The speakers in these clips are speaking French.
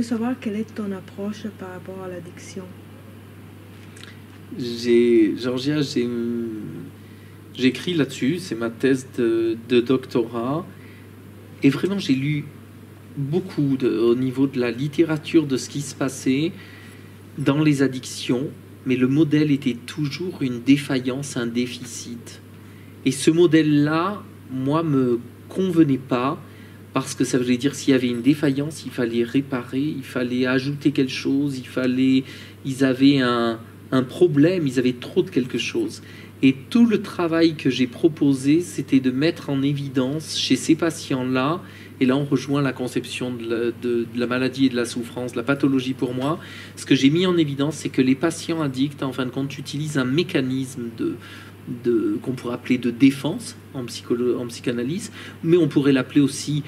savoir quelle est ton approche par rapport à l'addiction. Georgia, j'écris là-dessus, c'est ma thèse de doctorat. Et vraiment, j'ai lu beaucoup au niveau de la littérature de ce qui se passait dans les addictions, mais le modèle était toujours une défaillance, un déficit. Et ce modèle-là, moi, me convenait pas, parce que ça voulait dire s'il y avait une défaillance, il fallait réparer, il fallait ajouter quelque chose, ils avaient un problème, ils avaient trop de quelque chose. Et tout le travail que j'ai proposé, c'était de mettre en évidence chez ces patients-là, et là on rejoint la conception de la maladie et de la souffrance, de la pathologie pour moi. Ce que j'ai mis en évidence, c'est que les patients addicts, en fin de compte, utilisent un mécanisme qu'on pourrait appeler de défense en psychanalyse, mais on pourrait l'appeler aussi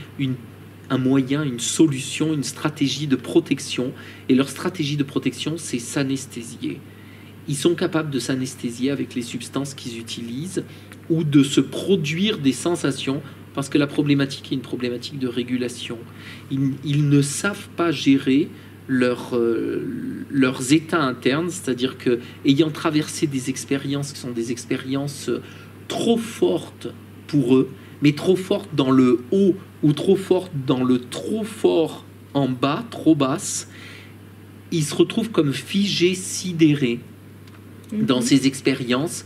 un moyen, une solution, une stratégie de protection. Et leur stratégie de protection, c'est s'anesthésier. Ils sont capables de s'anesthésier avec les substances qu'ils utilisent ou de se produire des sensations, parce que la problématique est une problématique de régulation. Ils ne savent pas gérer leurs états internes, c'est-à-dire que, ayant traversé des expériences qui sont des expériences trop fortes pour eux, mais trop fortes dans le haut ou trop fortes dans le trop fort en bas, trop basse, ils se retrouvent comme figés, sidérés dans ces expériences.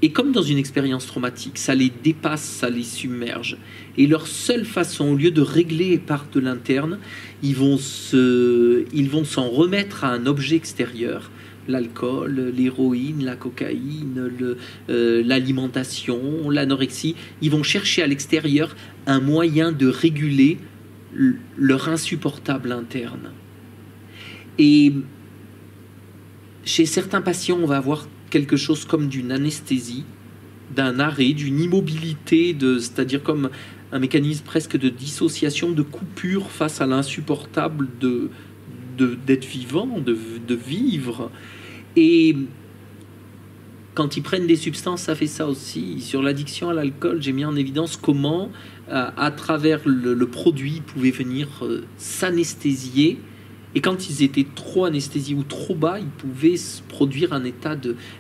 Et comme dans une expérience traumatique, ça les dépasse, ça les submerge. Et leur seule façon, au lieu de régler par de l'interne, ils vont s'en remettre à un objet extérieur. L'alcool, l'héroïne, la cocaïne, l'alimentation, l'anorexie. Ils vont chercher à l'extérieur un moyen de réguler leur insupportable interne. Et chez certains patients, on va avoir quelque chose comme d'une anesthésie, d'un arrêt, d'une immobilité, c'est-à-dire comme un mécanisme presque de dissociation, de coupure face à l'insupportable d'être vivant, de vivre. Et quand ils prennent des substances, ça fait ça aussi. Sur l'addiction à l'alcool, j'ai mis en évidence comment, à travers le produit, ils pouvaient venir s'anesthésier. Et quand ils étaient trop anesthésiés ou trop bas, ils pouvaient produire un état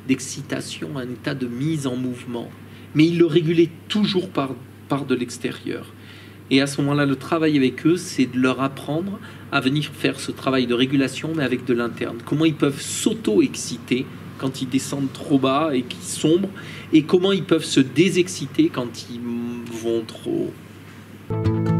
d'excitation, un état de mise en mouvement. Mais ils le régulaient toujours par de l'extérieur. Et à ce moment-là, le travail avec eux, c'est de leur apprendre à venir faire ce travail de régulation, mais avec de l'interne. Comment ils peuvent s'auto-exciter quand ils descendent trop bas et qu'ils sombrent, et comment ils peuvent se désexciter quand ils vont trop haut.